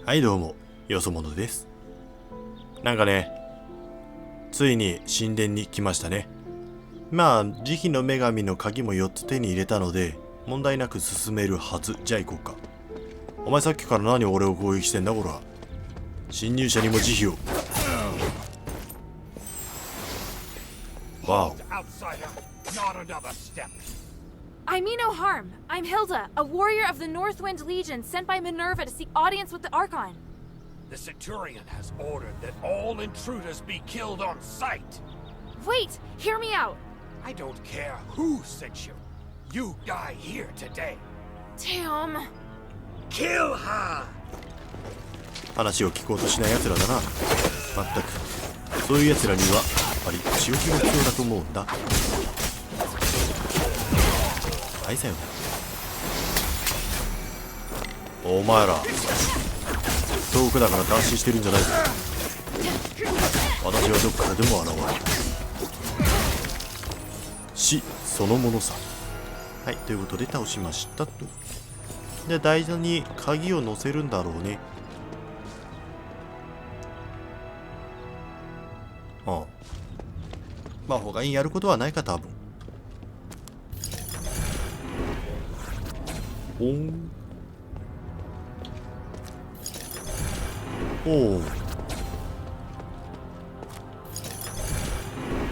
はいどうも、よそ者です。なんかね、ついに神殿に来ましたね。まあ、慈悲の女神の鍵も4つ手に入れたので、問題なく進めるはず。じゃあ行こうか。お前さっきから何俺を攻撃してんだこら。侵入者にも慈悲を。わお。I mean no harm. I'm Hilda, a warrior of the Northwind Legion sent by Minerva to seek audience with the Archon. The Centurion has ordered that all intruders be killed on sight. Wait, hear me out. I don't care who sent you. You die here today. Damn. Kill her! 話を聞こうとしない奴らだな。まったく。そういう奴らには、やっぱり仕置きが必要だと思うんだ。はいさよなら。お前ら遠くだから断心してるんじゃないぞ。私はどっからでも現れる。死そのものさ。はい、ということで倒しましたと。で、台座に鍵を乗せるんだろうね。ああ、まあ他にやることはないか多分。おお、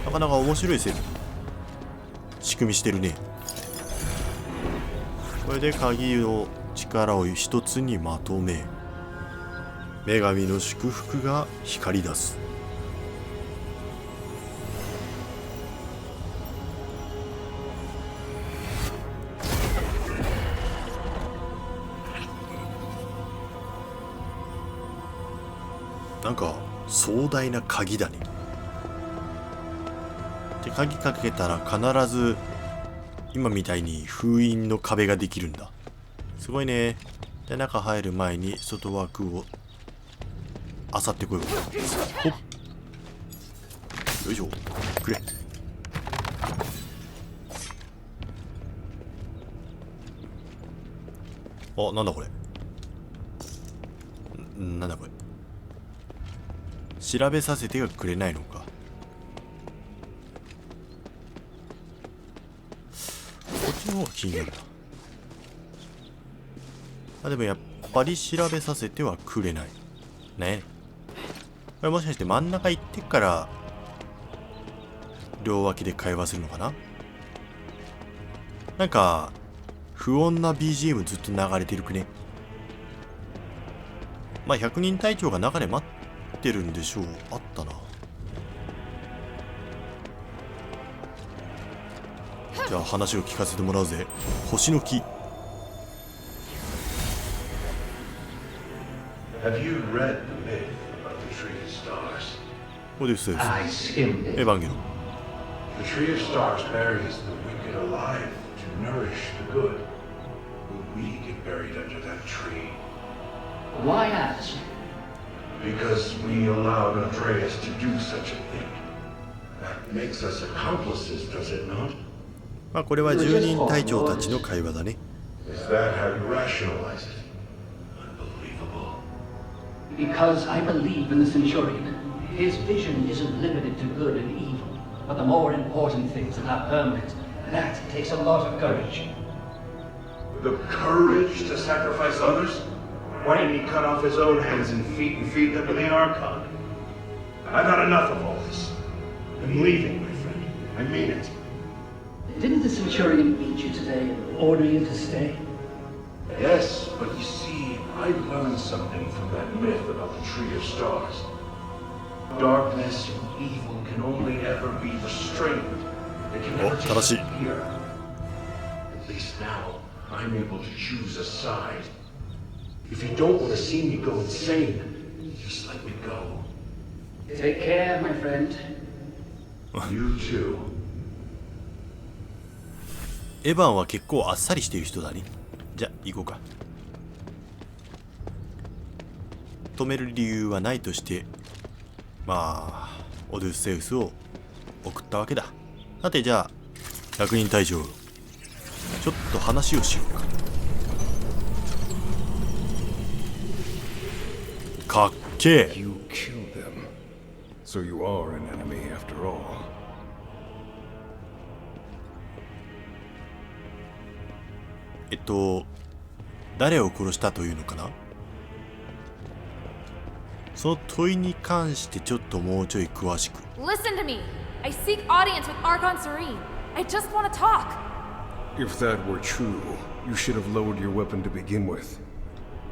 なかなか面白い仕組みしてるね。これで鍵の力を一つにまとめ、女神の祝福が光り出す。なんか壮大な鍵だね。で、鍵かけたら必ず今みたいに封印の壁ができるんだ。すごいね。で、中入る前に外枠を漁ってこよう。ほっ、よいしょ、くれ。あ、なんだこれ。なんだこれ。調べさせてがくれないのか。こっちの方が気になるな。あ、でもやっぱり調べさせてはくれないね。これもしかして真ん中行ってから両脇で会話するのかな。なんか不穏な BGM ずっと流れてるくね。まあ100人隊長が中で待ってるんでしょう。あったな。じゃあ話を聞かせてもらうぜ。星の木。オデウスです。エヴァンゲロン。The tree of stars buries the wicked alive to nourish the good. Will we get buried under that tree? Why ask? Because we allowed Andreas to do such a thing. That makes us accomplices, does it not? まあこれは住人隊長たちの会話だね。Is that how you rationalize it? Unbelievable. Because I believe in the Centurion. His vision isn't limited to good and evil, but the more important things that are permanent. That takes a lot of courage. The courage to sacrifice others? Why didn't he cut off his own hands and feed them to the Archon? I've had enough of all this. I'm leaving, my friend. I mean it. Didn't the Centurion meet you today and order you to stay? Yes, but you see, I learned something from that myth about the Tree of Stars. Darkness and evil can only ever be restrained. They can never disappear. At least now, I'm able to choose a side. If you don't want to see me go insane, just let me go. Take care, my friend. You too. エヴァンは結構あっさりしている人だね。じゃあ行こうか。止める理由はないとして、まあオデュッセウスを送ったわけだ。さてじゃあ100人隊長、ちょっと話をしようか。かっけえ。 You killed them. So you are an enemy after all. 誰を殺したというのかな。その問いに関してちょっともうちょい詳しく。 Listen to me. I seek audience with Archon Serene. I just want to talk. If that were true, you should have lowered your weapon to begin with.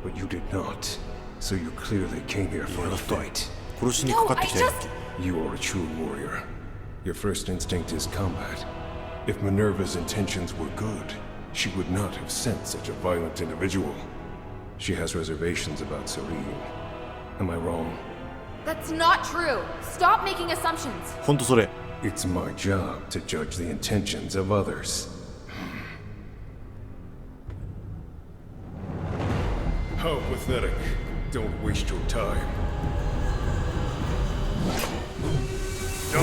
But you did not. So you clearly came here for a fight. 殺しにか No, かって I きたやん just... You are a true warrior. Your first instinct is combat. If Minerva's intentions were good, she would not have sent such a violent individual. She has reservations about Serene. Am I wrong? That's not true. Stop making assumptions. ほんとそれ。 It's my job to judge the intentions of others. How pathetic. Don't waste your time. Die!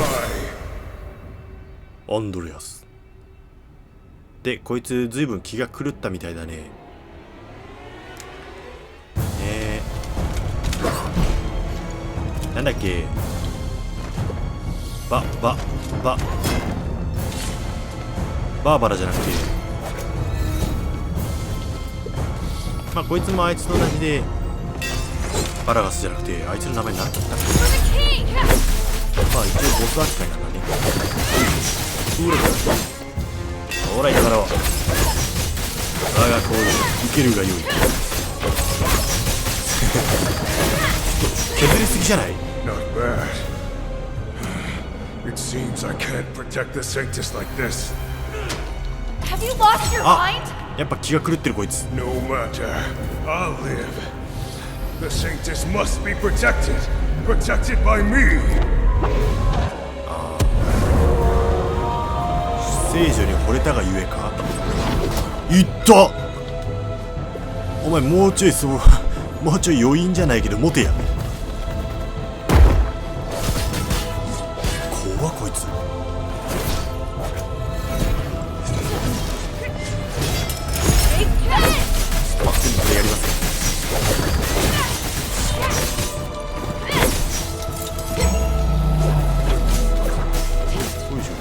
アンドレアス。で、こいつずいぶん気が狂ったみたいだね。なんだっけ。バーバラじゃなくて、まあこいつもあいつと同じでバラガスじゃなくて、あいつの名前何だったっけ。 For the king! まあ一応ボス扱いなんだね。ほらいたからは我が行為受けるがよい。削りすぎじゃない。 Not bad. It seems I can't protect the Sanctus like this. Have you lost your あ mind? やっぱ気が狂ってるこいつ。 No matter. I'll live. The Sanctus must be protected. Protected by me. 聖女に惚れたがゆえか。いった。お前もうちょいそうもうちょい余韻じゃないけどモテや。怖こいつ。まあ全部これやりますよ。よいしょ。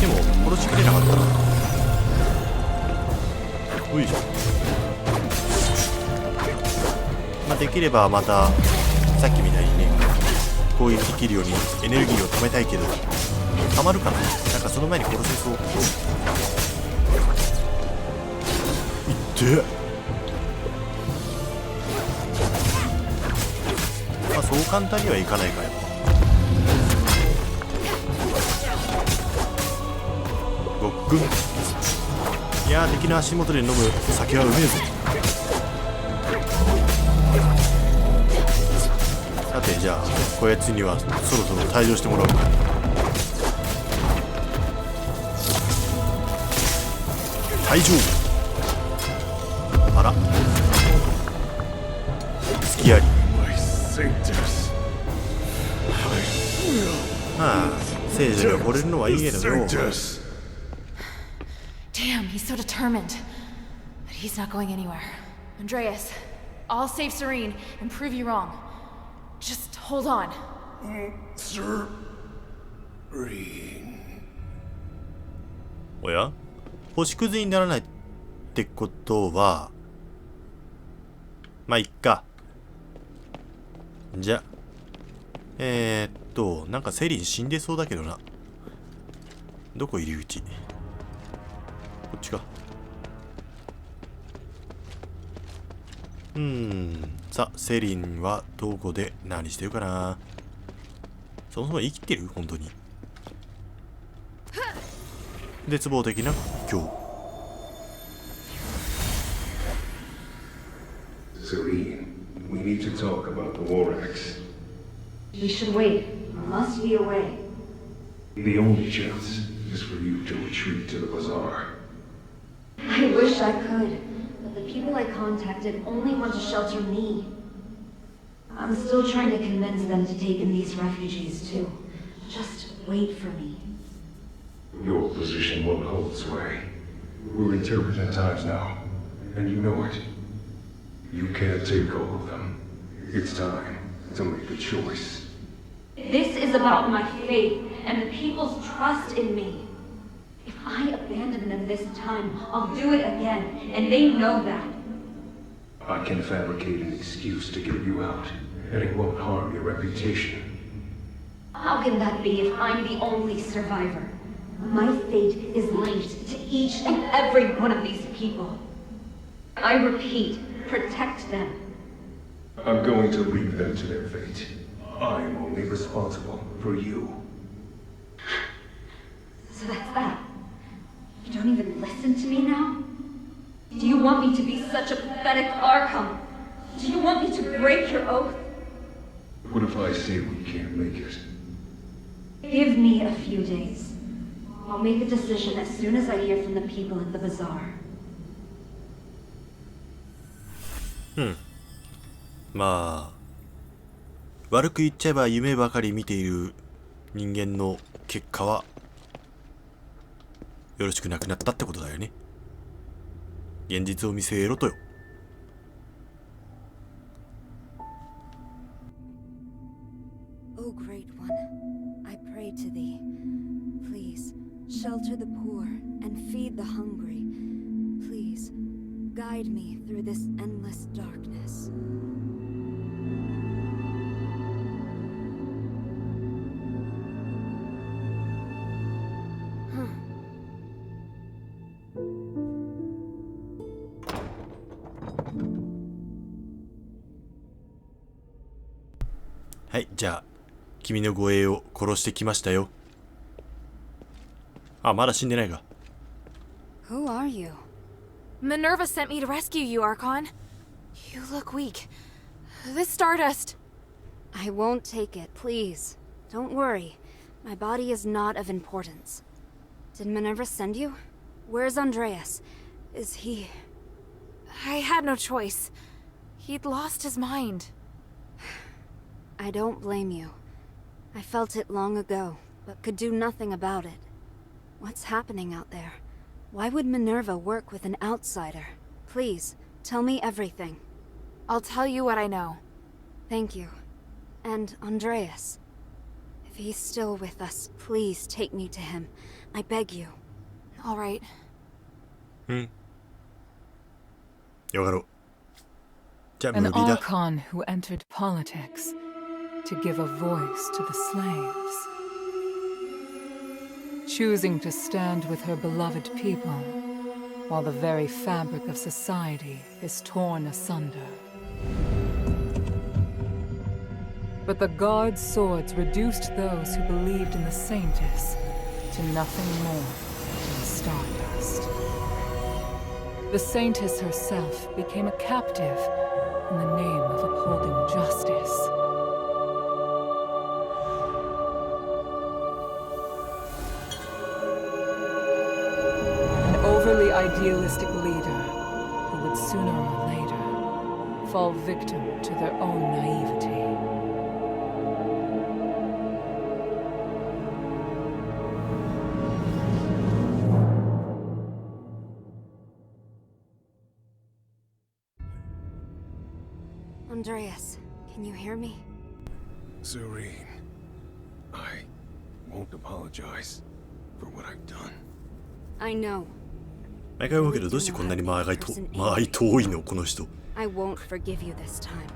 でも殺しきれなかったな。よいしょ。まあできればまたさっきみたいにね攻撃できるようにエネルギーを貯めたいけど、貯まるかな。なんかその前に殺せそう。いってまあそう簡単にはいかないか。やっぱごっくん。いやー敵の足元で飲む酒はうめえぞ。さてじゃあこやつにはそろそろ退場してもらおうか。退場。あら隙あり。 My Sanctus. まあ聖女に惚れるのはいいけどよ。 Sanctus. Damn, he's so determined. But he's not going anywhere. Andreas, I'll save Serene and prove you wrong. Just hold on. Serene. おや星屑にならないってことはまあいっか。じゃなんかセリン死んでそうだけどな。どこ入り口。こっちか。さあセリンはどこで何してるかな。そもそも生きてる本当に。絶望的な苦境。 Serene, we need to talk about the War Axe. We should wait. Must be a way. The only chance is for you to retreat to the bazaar. I wish I could, but the people I contacted only want to shelter me. I'm still trying to convince them to take in these refugees too. Just wait for me. Your position won't hold sway. We're in turbulent times now, and you know it. You can't take all of them. It's time. to make a choice. This is about my faith and the people's trust in me. If I abandon them this time, I'll do it again, and they know that. I can fabricate an excuse to get you out, and it won't harm your reputation. How can that be if I'm the only survivor? My fate is linked to each and every one of these people. I repeat, protect them. I'm going to leave them to their fate. I'm only responsible for you. So that's that. You don't even listen to me now? Do you want me to be such a pathetic Archon? Do you want me to break your oath? What if I say we can't make it? Give me a few days. I'll make a decision as soon as I hear from the people at the bazaar. まあ悪く言っちゃえば夢ばかり見ている人間の結果はよろしくなくなったってことだよね。現実を見据えろとよ。O Great One, I pray to thee. Please, shelter the poor and feed the hungry. Please, guide me through this endless darkness.はい、じゃあ君の護衛を殺してきましたよ。あ、まだ死んでないか。 Who are you? Minerva sent me to rescue you, Archon. You look weak. This stardust... I won't take it, please. Don't worry. My body is not of importance. Did Minerva send you? Where's Andreas? Is he... I had no choice. He'd lost his mind. I don't blame you. I felt it long ago, but could do nothing about it. What's happening out there? Why would Minerva work with an outsider? Please, tell me everything. I'll tell you what I know. Thank you. And Andreas. If he's still with us, please take me to him. I beg you. All right. よかろう。じゃあ An 無理だ。 Archon who entered politics to give a voice to the slaves. Choosing to stand with her beloved people while the very fabric of society is torn asunder. But the Guard's swords reduced those who believed in the Saintess to nothing more than stardust. The Saintess herself became a captive in the name of upholding justice. An overly idealistic leader who would sooner or later fall victim to their own naivety. Andreas, can you hear me? Serene, I won't apologize for what I've done. I know. 毎回思うけどどうしてこんなに間合い遠いのこの人。 I won't forgive you this time.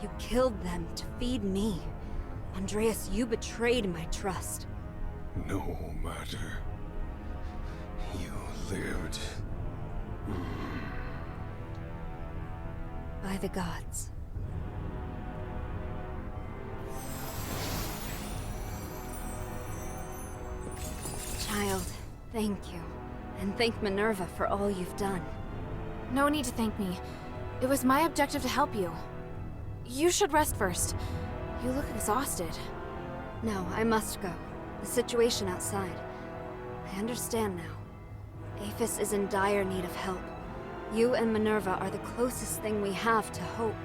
You killed them to feed me. Andreas, you betrayed my trust. No matter. You lived. By the gods. Child, thank you. And thank Minerva for all you've done. No need to thank me. It was my objective to help you. You should rest first. You look exhausted. No, I must go. The situation outside. I understand now. Aphis is in dire need of help. You and Minerva are the closest thing we have to hope.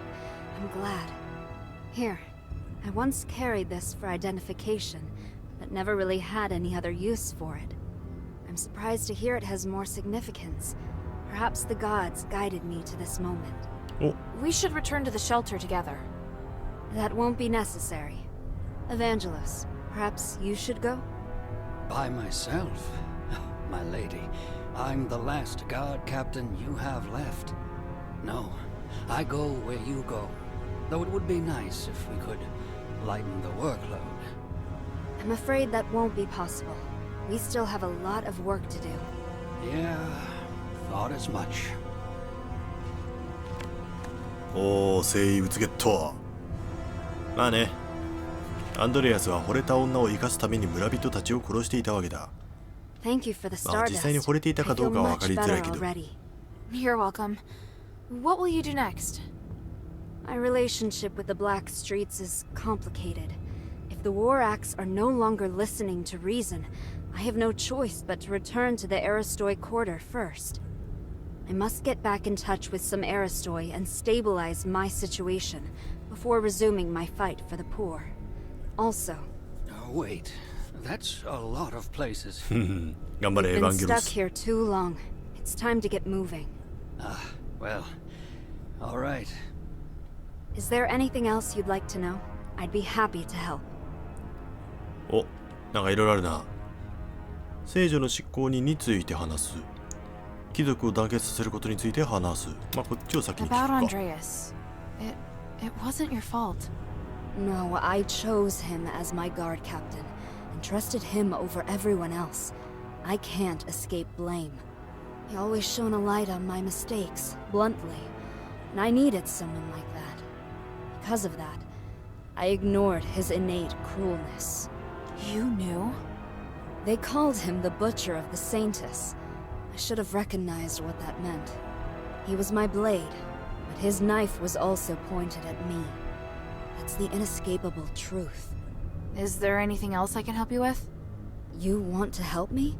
I'm glad. Here, I once carried this for identification, but never really had any other use for it. I'm surprised to hear it has more significance. Perhaps the gods guided me to this moment. We should return to the shelter together. That won't be necessary. Evangelos, perhaps you should go? By myself? My lady, I'm the last guard captain you have left. No, I go where you go. Though it would be nice if we could lighten the workload. I'm afraid that won't be possible. We still have a lot of work to do. Yeah, thought as much. おお、生物ゲット。まあね、アンドレアスは惚れた女を生かすために村人たちを殺していたわけだ。Thank you for the まあ実際に惚れていたかどうかは分かりづらいけど。You're welcome. What will you do next? My relationship with the Black Streets is complicated. If the War Acts are no longer listening to reason, I have no choice but to return to the Aristoi Quarter first. I must get back in touch with some Aristoi and stabilize my situation before resuming my fight for the poor. Also... Oh, wait. That's a lot of places. We've been stuck here too long. It's time to get moving. Well, all right. Is there anything else you'd like to know? I'd be happy to help. お、なんかいろいろあるな。聖女の執行人について話す。貴族を団結させることについて話す。まあこっちを先に聞くか。About Andreas. It wasn't your fault. No, I chose him as my guard captain and trusted him over everyone else. I can't escape blame. He always shone a light on my mistakes, bluntly, and I needed someone like that. Because of that, I ignored his innate cruelness. You knew? They called him the Butcher of the Saintess. I should have recognized what that meant. He was my blade, but his knife was also pointed at me. That's the inescapable truth. Is there anything else I can help you with? You want to help me?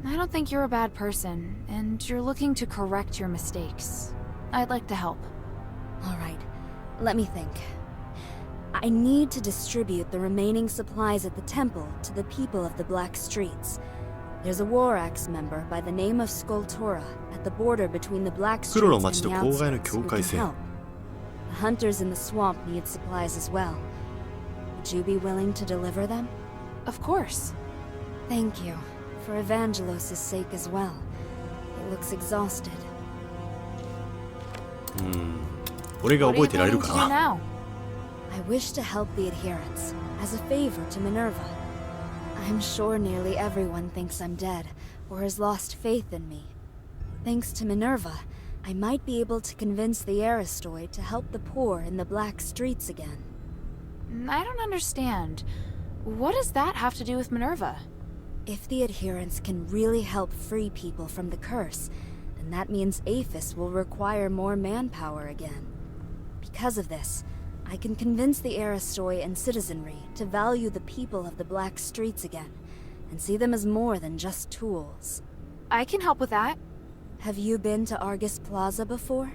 I don't think you're a bad person, and you're looking to correct your mistakes. I'd like to help. All right, let me think. I need to distribute the remaining supplies at the temple to the people of the Black Streets. There's a War Axe member by the name of Skultora at the border between the Black Streets and the outskirts who can help. The hunters in the swamp need supplies as well. Would you be willing to deliver them? Of course. Thank you. For Evangelos' sake as well. He looks exhausted. 俺が覚えてられるか What are you planning to do な now? I wish to help the adherents, as a favor to Minerva. I'm sure nearly everyone thinks I'm dead, or has lost faith in me. Thanks to Minerva, I might be able to convince the Aristoi to help the poor in the Black Streets again. I don't understand. What does that have to do with Minerva? If the adherents can really help free people from the curse, then that means Aphis will require more manpower again. Because of this, I can convince the Aristoi and citizenry to value the people of the Black Streets again, and see them as more than just tools. I can help with that. Have you been to Argus Plaza before?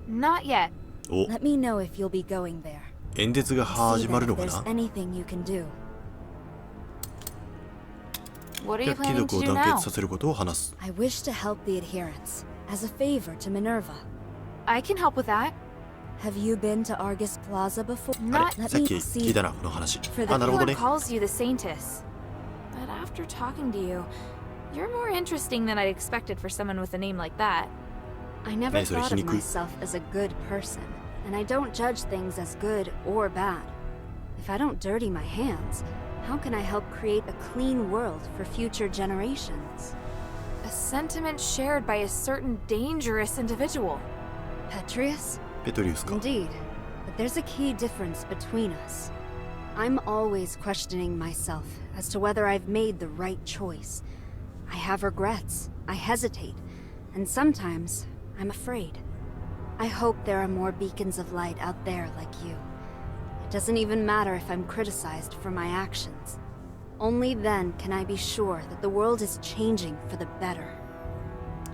Not yet. お、 Let me know if you'll be going there. 演説が See 始ま then る if のか there's な。 anything you can do. What are じゃ you あ貴 planning 族 to を do 団 now? 結させることを話す。 I wish to help the adherents, as a favor to Minerva. I can help with that. Have you been to Argus Plaza before? あ Not れ Let さっ me き see. 聞いたなこの話。 For the あ、なるほど Everyone ね。 calls you the Saintess. But after talking to you, you're more interesting than I'd expected for someone with a name like that. I never 何それ、 thought 皮 of 肉。 myself as a good person, and I don't judge things as good or bad. If I don't dirty my hands, how can I help create a clean world for future generations? A sentiment shared by a certain dangerous individual. Petrius? ペトリウスか。 Indeed, but there's a key difference between us. I'm always questioning myself as to whether I've made the right choice. I have regrets, I hesitate, and sometimes I'm afraid. I hope there are more beacons of light out there like you. It doesn't even matter if I'm criticized for my actions. Only then can I be sure that the world is changing for the better.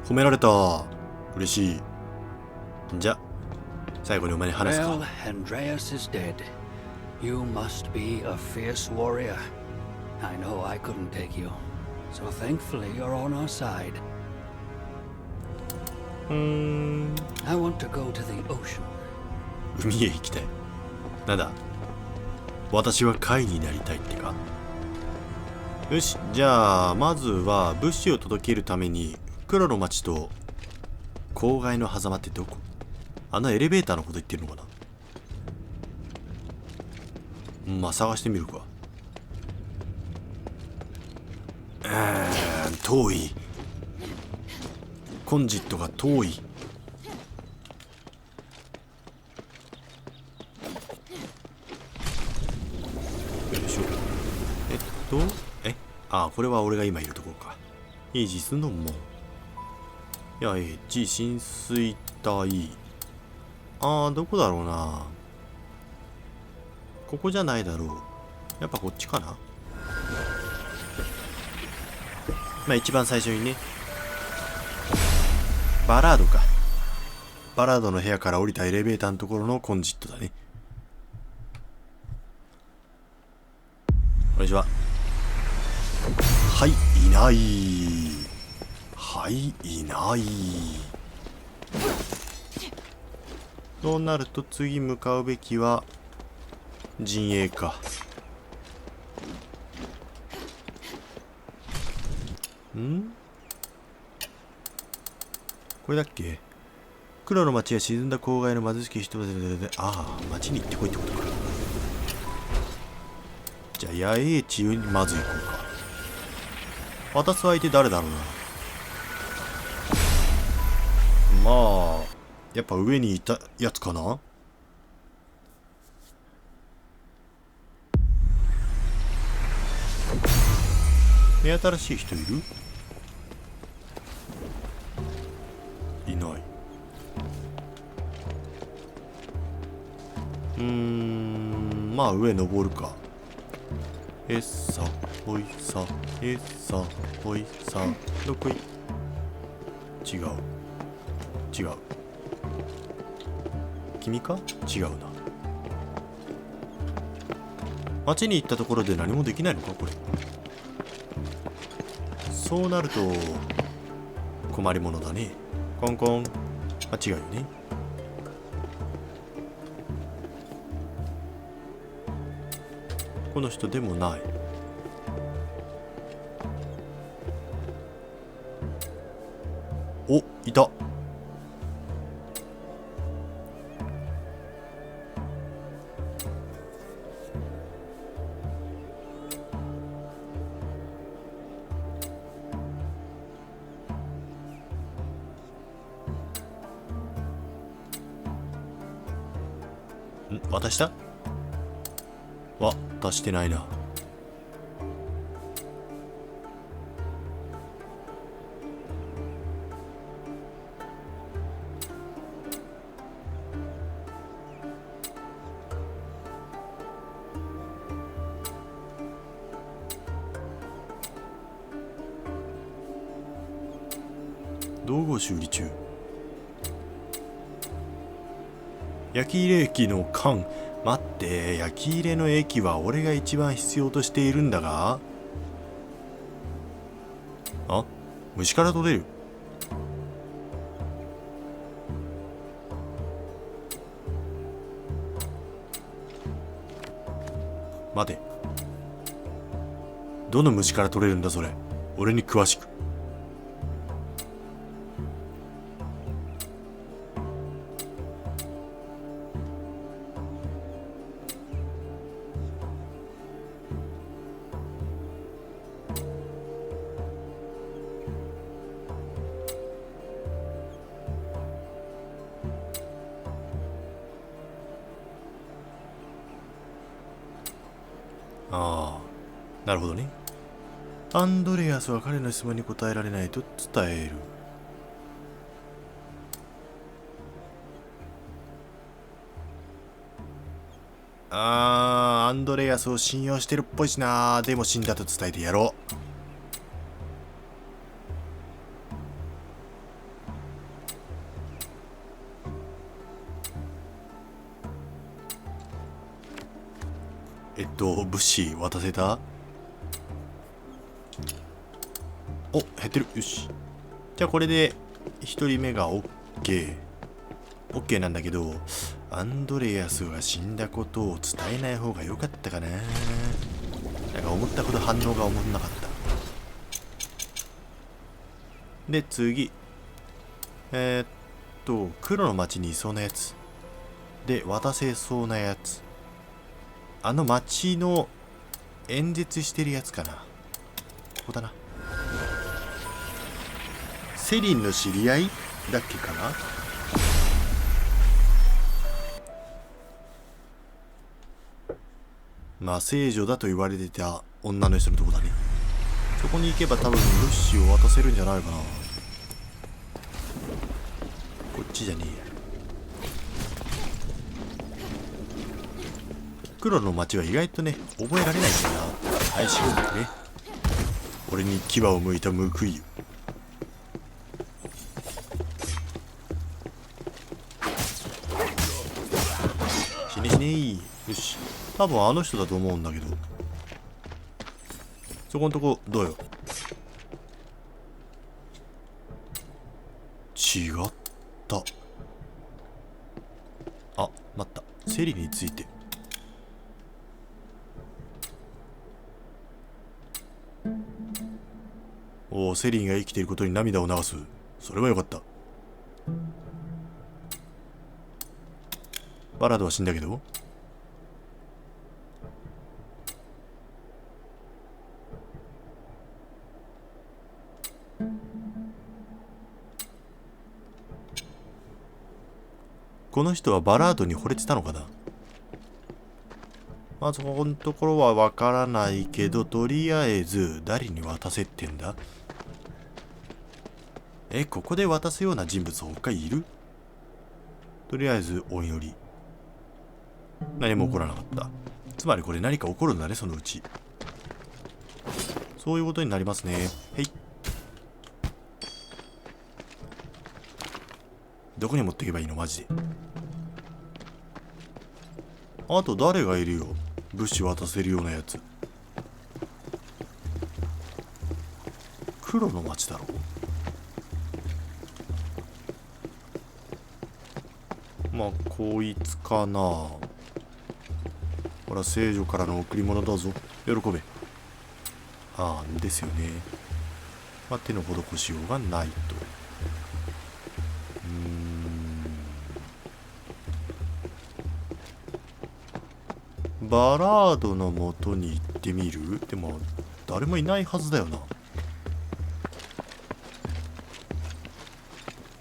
褒められた。嬉しい。じゃあ最後にお前に話すか。 Well, Andreas is dead. You must be a fierce warrior. I know I couldn't take you. So thankfully you're on our side. I want to go to the ocean. 海へ行きたい。なんだ、私は貝になりたいってか。よし、じゃあまずは物資を届けるために黒の町と郊外の狭間ってどこ？あのエレベーターのこと言ってるのかな。まあ探してみるか。遠い。コンジットが遠い。よいしょ。これは俺が今いるところか。イージスの門。いや、地浸水帯。どこだろうな。ここじゃないだろう。やっぱこっちかな。まあ一番最初にね。バラードか。バラードの部屋から降りたエレベーターのところのコンジットだね。こんにちは。はい、いない。はい、いない。そうなると次向かうべきは陣営か。これだっけ？黒の町や沈んだ郊外の貧しき人々で、町に行ってこいってことか。じゃあ野営地にまず行こうか。渡す相手誰だろうな。まあやっぱ上にいたやつかな。目新しい人いる？いない。まあ上登るか。さほいささほいさどこい。違う君か？違うな。町に行ったところで何もできないのかこれ。そうなると困りものだね。コンコン。違うよね。この人でもない。お、いた。渡した？渡してないな。道具修理中。焼き入れ液の缶。待って、焼き入れの液は俺が一番必要としているんだが。虫から取れる。待て、どの虫から取れるんだそれ。俺に詳しく。なるほどね。アンドレアスは彼の質問に答えられないと伝える。アンドレアスを信用してるっぽいしな。でも死んだと伝えてやろう。物資渡せた？お、減ってる。よし。じゃあこれで1人目が OK。OK なんだけど、アンドレアスが死んだことを伝えない方が良かったかな。なんか思ったほど反応が思んなかった。で次、黒の町にいそうなやつで渡せそうなやつ、あの町の演説してるやつかな。ここだな。セリンの知り合いだっけかな。まあ聖女だと言われてた女の人のとこだね。そこに行けば多分物資を渡せるんじゃないかな。こっちじゃねえや。黒の町は意外とね覚えられないんだよな。はい、仕事ね。俺に牙を向いた報いよ。死ね死ねー。よし、多分あの人だと思うんだけど、そこんとこどうよ。違った。あ、待った。セリについて。おお、セリンが生きていることに涙を流す。それはよかった。バラードは死んだけど、この人はバラードに惚れてたのかな。まあそこのところはわからないけど、とりあえず誰に渡せってんだ。ここで渡すような人物他いる？とりあえずお祈り。何も起こらなかった。つまりこれ何か起こるんだね、そのうち。そういうことになりますね。へい。どこに持っていけばいいのマジで。あと誰がいるよ、物資渡せるようなやつ。黒の町だろ。まあこいつかな。ほら聖女からの贈り物だぞ、喜べ。ああですよね。まあ手の施しようがないと。バラードの元に行ってみる？でも誰もいないはずだよな。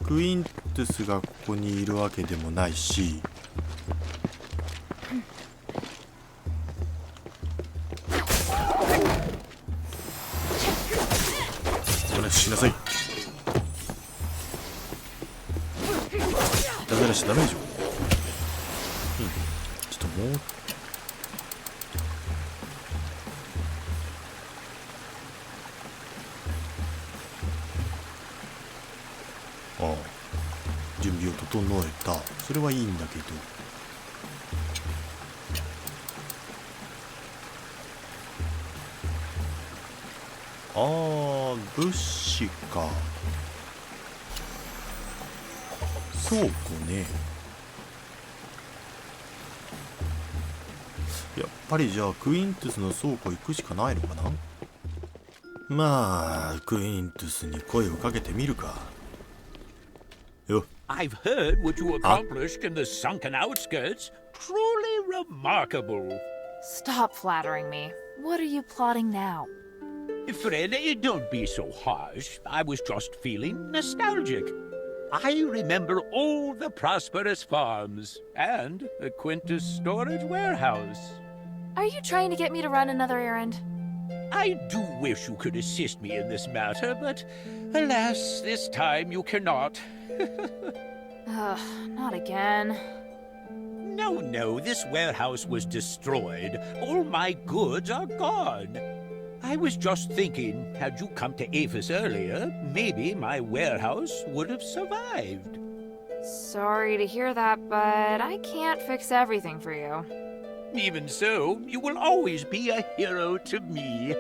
クイントゥスがここにいるわけでもないし、おとなしくしなさい。ダメだしダメでしょ。ちょっともう準備を整えた。それはいいんだけど、物資か。倉庫ね。やっぱりじゃあクイントゥスの倉庫行くしかないのかな。まあクイントゥスに声をかけてみるか。I've heard what you accomplished in the sunken outskirts. Truly remarkable. Stop flattering me. What are you plotting now? Fred, don't be so harsh. I was just feeling nostalgic. I remember all the prosperous farms and the Quintus storage warehouse. Are you trying to get me to run another errand? I do wish you could assist me in this matter, but alas, this time you cannot. Ugh, not again. No, this warehouse was destroyed. All my goods are gone. I was just thinking, had you come to Aphis earlier, maybe my warehouse would have survived. Sorry to hear that, but I can't fix everything for you. Even so, you will always be a hero to me.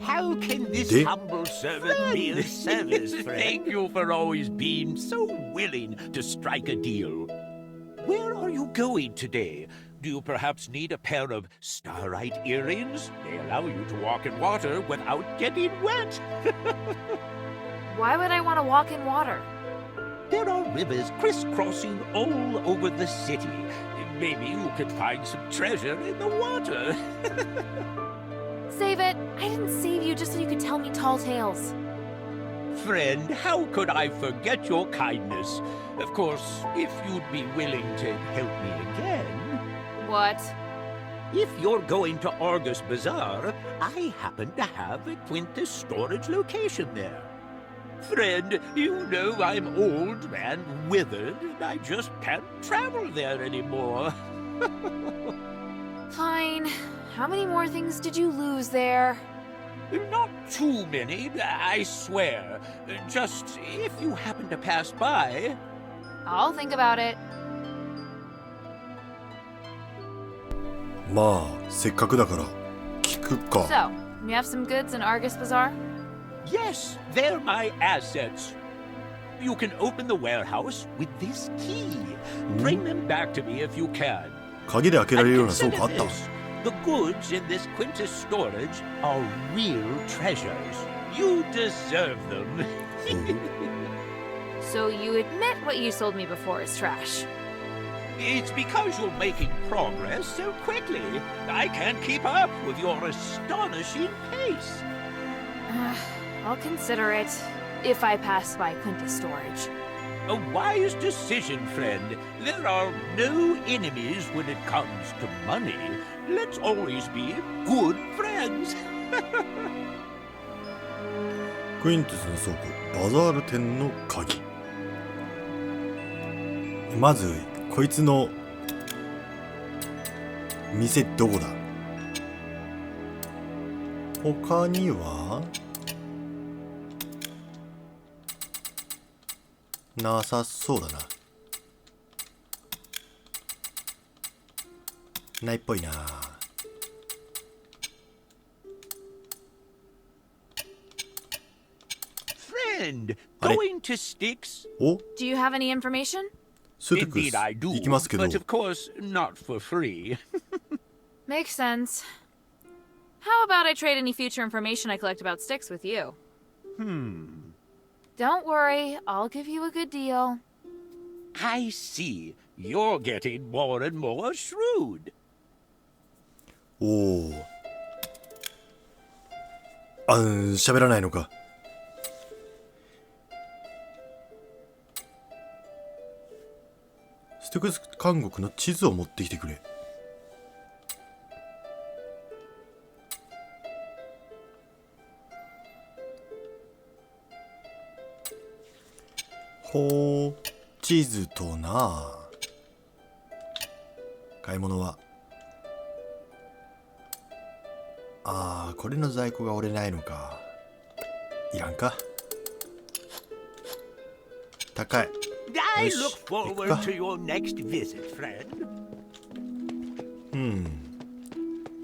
How can this De- humble servant be of service, friend? Thank you for always being so willing to strike a deal. Where are you going today? Do you perhaps need a pair of starlight earrings? They allow you to walk in water without getting wet. Why would I want to walk in water? There are rivers crisscrossing all over the city. Maybe you could find some treasure in the water. Save it. I didn't save you just so you could tell me tall tales. Friend, how could I forget your kindness? Of course, if you'd be willing to help me again. What? If you're going to Argus Bazaar, I happen to have a Quintus storage location there. Friend, you know I'm old and withered, and I just can't travel there anymore. Fine. How many more things did you lose there? Not too many, I swear. Just if you happen to pass by. I'll think about it. まあせっかくだから聞くか。 So, you have some goods in Argus Bazaar? Yes, they're my assets. You can open the warehouse with this key. Bring them back to me if you can. 鍵で開けられるような倉 And 庫あった consider this. The goods in this Quintus storage are real treasures. You deserve them. So you admit what you sold me before is trash. It's because you're making progress so quickly. I can't keep up with your astonishing pace. I'll consider it if I pass by Quintus storage. A wise decision, friend. There are no enemies when it comes to money. Let's always be good friends. クイントゥスの倉庫バザール店の鍵。まずこいつの店どこだ。他にはなさそうだな。ないっぽいな。Friend, あれ going to Styx? お Do you have any information? スティック Indeed, I do. ス行きますけど But of course, not for free. Makes sense. How about I trade any future information I collect about Styx with you? Don't worry, I'll give you a good deal. I see. You're getting more and more shrewd. おお。喋らないのか。ステクス監獄の地図を持ってきてくれ。ほう、地図とな。買い物は。ああ、これの在庫が折れないのか。いらんか。高い。 I Yes, look forward Ika. to your next visit, friend.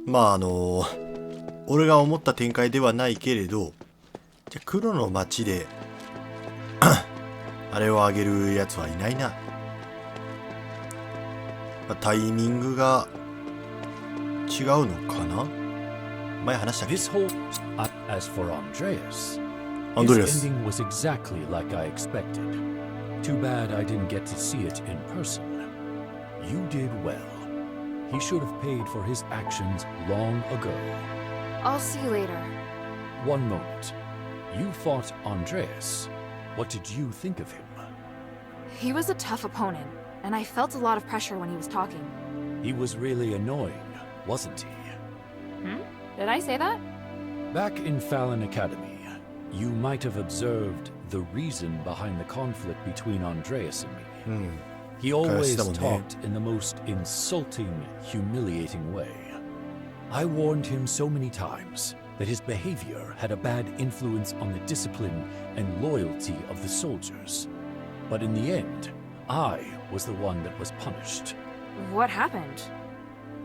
まあ俺が思った展開ではないけれど、じゃあ黒の街であれをあげるやつはいないな。まあタイミングが違うのかな。前話したっけ。 This whole as for Andreas, Andreas. his ending was exactly like I expected. Too bad I didn't get to see it in person. You did well. He should have paid for his actions long ago. I'll see you later. One moment. You fought Andreas. What did you think of him? He was a tough opponent, and I felt a lot of pressure when he was talking. He was really annoying, wasn't he? Did I say that? Back in Fallon Academy, you might have observed the reason behind the conflict between Andreas and me. He always talked in the most insulting, humiliating way. I warned him so many times that his behavior had a bad influence on the discipline and loyalty of the soldiers. But in the end, I was the one that was punished. What happened?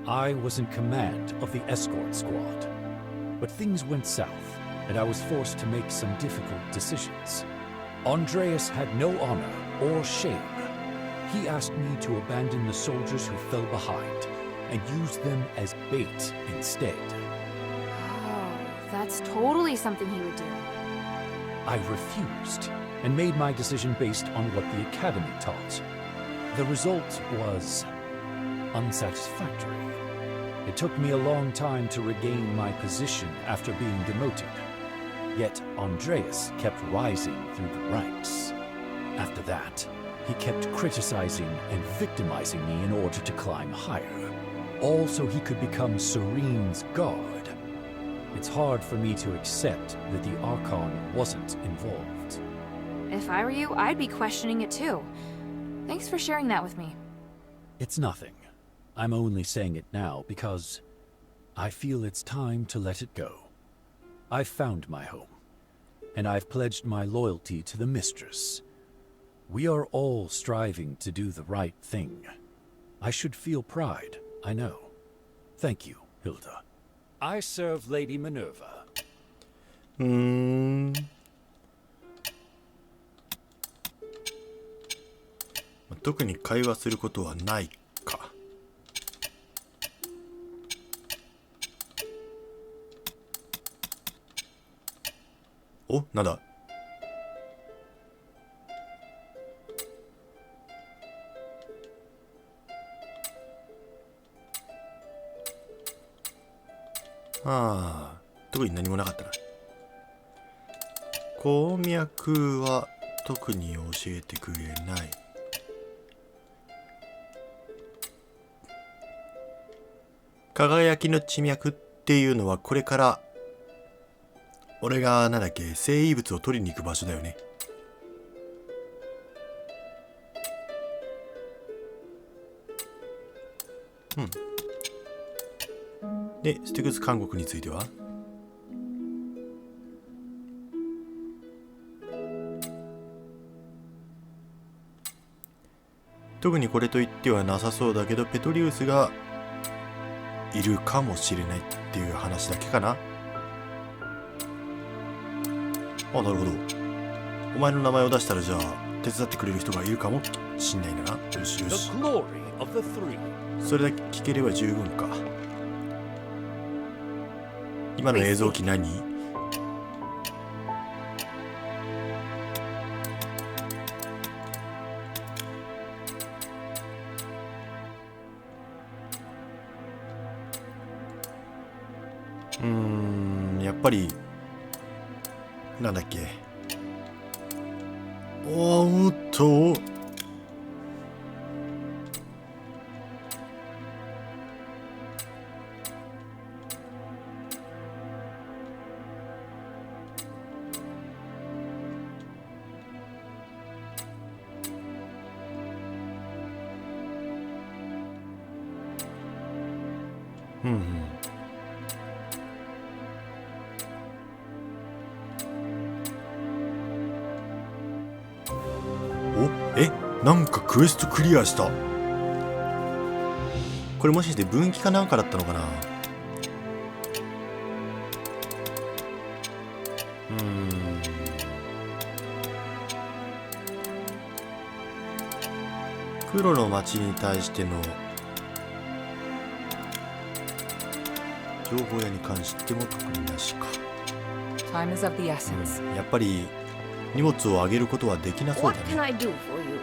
I was in command of the escort squad. But things went south, and I was forced to make some difficult decisions. Andreas had no honor or shame. He asked me to abandon the soldiers who fell behind and use them as bait instead. Oh, that's totally something he would do. I refused and made my decision based on what the Academy taught. The result was unsatisfactory. It took me a long time to regain my position after being demoted. Yet Andreas kept rising through the ranks. After that, he kept criticizing and victimizing me in order to climb higher, all so he could become Serene's guard. It's hard for me to accept that the Archon wasn't involved. If I were you, I'd be questioning it too. Thanks for sharing that with me. It's nothing. I'm only saying it now because I feel it's time to let it go. I've found my home, and I've pledged my loyalty to the Mistress. We are all striving to do the right thing. I should feel pride, I know. Thank you, Hilda. I serve Lady Minerva. 特に会話することはないか。お、なんだ。ああ、特に何もなかったな。鉱脈は特に教えてくれない。輝きの地脈っていうのはこれから俺がなんだっけ生異物を取りに行く場所だよね。うん。で、ステグス監獄については特にこれと言ってはなさそうだけど、ペトリウスがいるかもしれないっていう話だけかな。あ、なるほど。お前の名前を出したらじゃあ手伝ってくれる人がいるかもしんないんだな。よしよし。それだけ聞ければ十分か。今の映像機何？やっぱりなんだっけ。おっと。なんかクエストクリアした。これもしかして分岐かなんかだったのかな。黒の町に対しての情報屋に関しても特になしか。Time is of the essence. やっぱり荷物をあげることはできなそうだね。What can I do for you?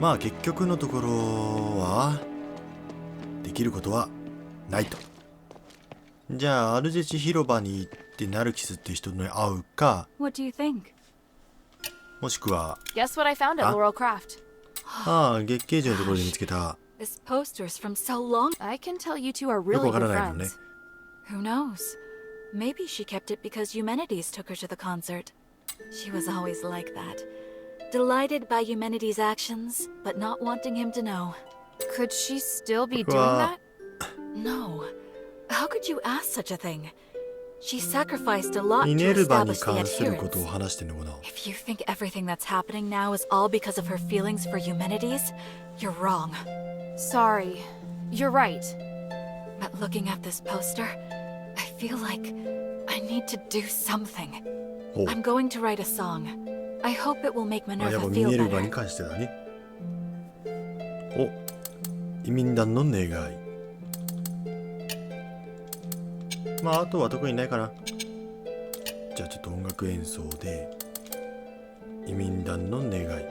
まあ結局のところはできることはないと。じゃあアルゼチ広場に行ってナルキスって人に会うか、 What do you think? もしくは Guess what I found at Laurel Craft? 月桂樹のところで見つけた。 This poster's from so long. I can tell you two are よく really わから good ないのね。 friends. Who knows? Maybe she kept it because Eumenides took her to the concert. She was always like that. Delighted by Eumenides' actions, but not wanting him to know. Could she still be doing that? No. How could you ask such a thing? She sacrificed a lot ミ to ネルヴァに establish the 関することを adherence. 話してんのかな。 If you think everything that's happening now is all because of her feelings for Eumenides, you're wrong. Sorry. You're right. But looking at this poster, I feel like I need to do something. ほう。 I'm going to write a song. I hope it will make あ、やっぱ Minerva ミ feel ネルヴァ better. に関してだね。お、移民団の願い。まああとは特にないかな。じゃあちょっと音楽演奏で移民団の願い、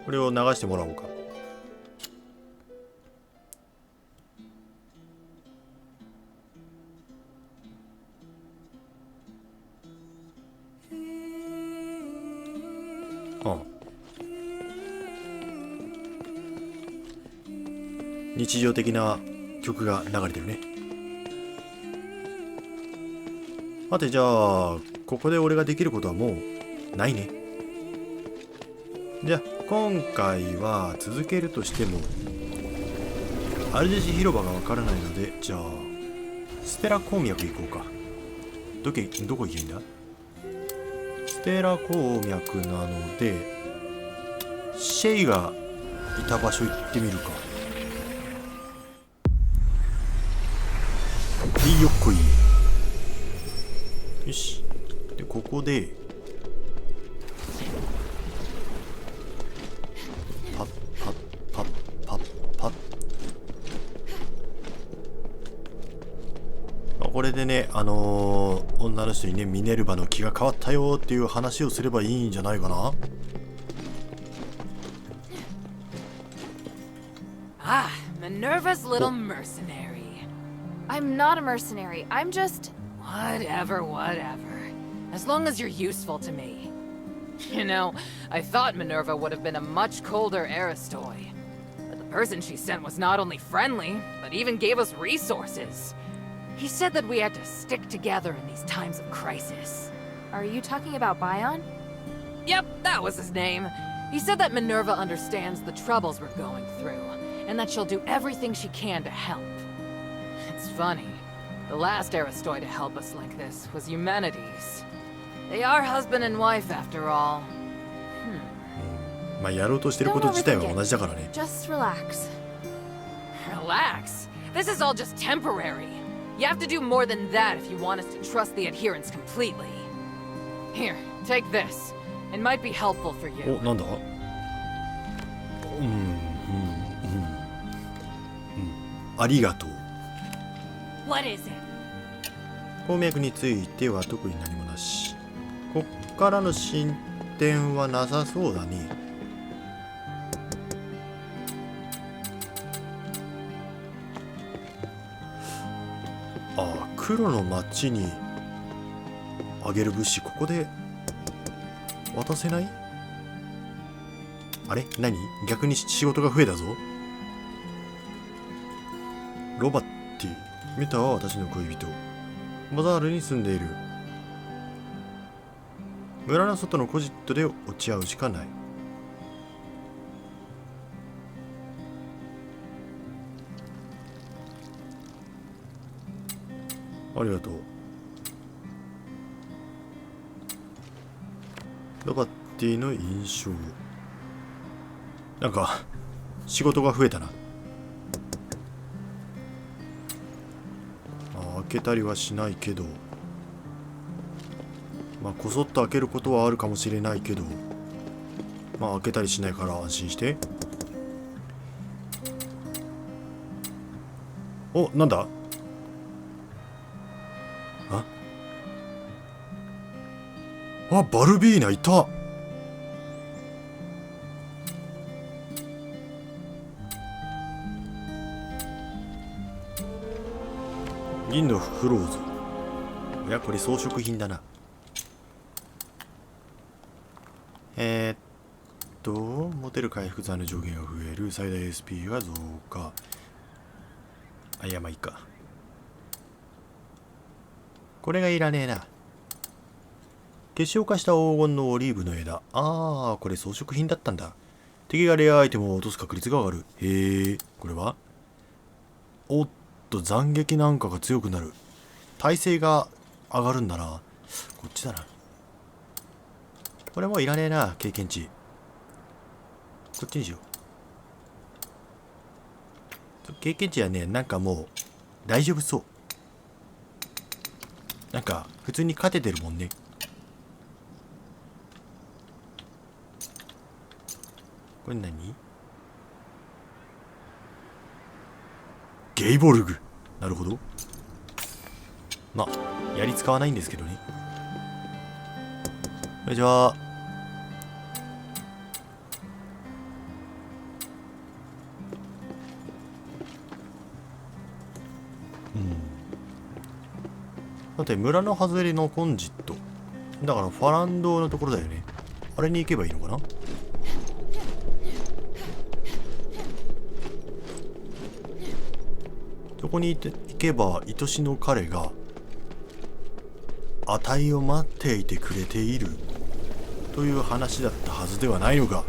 これを流してもらおうか。ああ、日常的な曲が流れてるね。さて、じゃあここで俺ができることはもうないね。じゃあ今回は続けるとしてもアルジェシ広場がわからないので、じゃあステラ鉱脈行こうか。どこ行けんだ。ステラ鉱脈なのでシェイがいた場所行ってみるか。よっこい。よし。でここでパッパッパッパッパッ、まあ、これでね女の人にねミネルヴァの気が変わったよっていう話をすればいいんじゃないかな。Ah, Minerva's little mercenary. I'm not a mercenary. I'm just... Whatever. As long as you're useful to me. You know, I thought Minerva would have been a much colder Aristoi. But the person she sent was not only friendly, but even gave us resources. He said that we had to stick together in these times of crisis. Are you talking about Bion? Yep, that was his name. He said that Minerva understands the troubles we're going through, and that she'll do everything she can to help. It's funny. The last Aristoi to help us like this was Eumenides. They are husband and wife after all. まあやろうとしてること自体は同じだからね。 Just relax. Relax. This is all just temporary. You have to do more than that if you want us to trust the adherents completely. Here, take this. It might be helpful for you. お、なんだ。ありがとう。What is it? 鉱脈については特に何もなし。こっからの進展はなさそうだね。ああ、黒の町にあげる物資、ここで渡せない？あれ？何？逆に仕事が増えたぞ。ロバッティ、見たわ、私の恋人。バザールに住んでいる。村の外のコジットで落ち合うしかない。ありがとう。ロバッティの印象。なんか仕事が増えたな。開けたりはしないけど、まあこそっと開けることはあるかもしれないけど、まあ開けたりしないから安心して。お、なんだ？あ、バルビーナいた。銀のフローズ。いや、これ装飾品だな。持てる回復剤の上限が増える。最大 SP が増加。あ、いや、まあいいか。これがいらねえな。結晶化した黄金のオリーブの枝。ああ、これ装飾品だったんだ。敵がレアアイテムを落とす確率が上がる。へえ、これはおっと斬撃なんかが強くなる。耐性が上がるんだな。こっちだな。これもういらねえな、経験値。こっちにしよう。経験値はね、なんかもう大丈夫そう。なんか普通に勝ててるもんね。これ何？ゲイボルグ。なるほど。まあ槍使わないんですけどね。こんにちは。だって村の外れのコンジットだからファランドのところだよね。あれに行けばいいのかな。そこに行けば愛しの彼が値を待っていてくれているという話だったはずではないのか。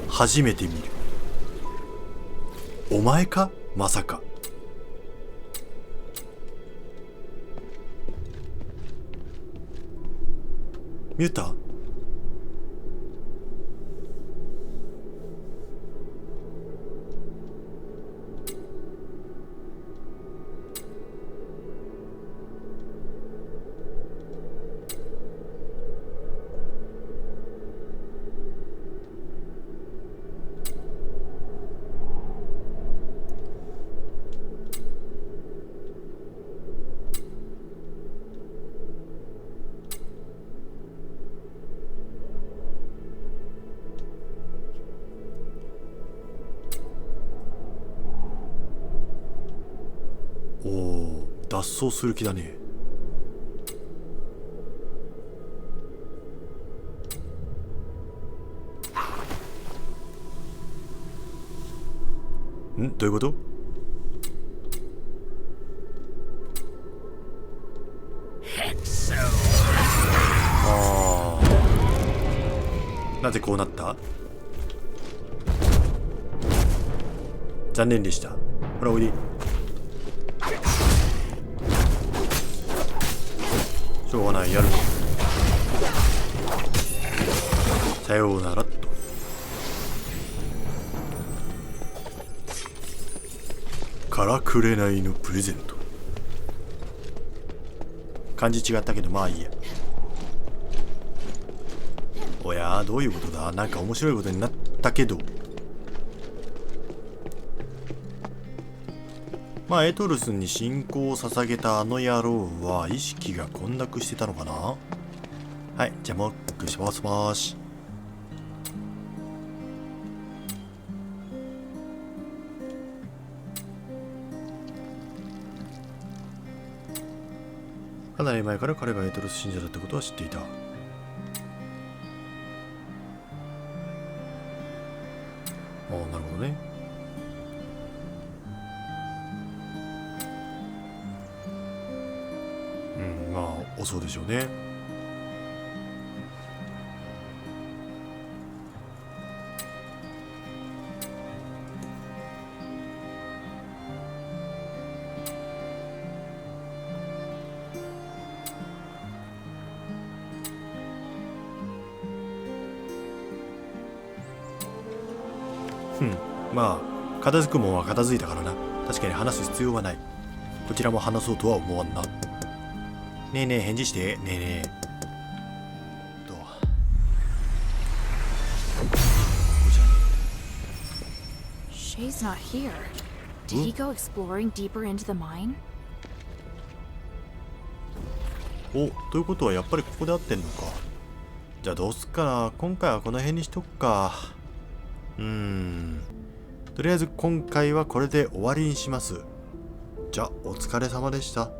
初めて見る。お前かまさか。ミュータ？おお、脱走する気だね。ん？どういうこと？ああ。なぜこうなった？残念でした。ほらおいで。しょうがない、やるの。さようならっと。からくれないのプレゼント。漢字違ったけどまあいいや。おや、どういうことだ。なんか面白いことになったけど。まあエトルスに信仰を捧げたあの野郎は意識が混濁してたのかな。はい、じゃあもう一回しますまーし。かなり前から彼がエトルス信者だってことは知っていた。ああ、なるほどね。まあそうでしょうね。まあ片付くもんは片付いたからな。確かに話す必要はない。こちらも話そうとは思わんな。ねえねえ、返事して。ねえねえ。Shay's not here. Did he go exploring deeper into the mine? お、ということはやっぱりここで合ってんのか。じゃあどうすっかな。今回はこの辺にしとくか。とりあえず今回はこれで終わりにします。じゃあお疲れ様でした。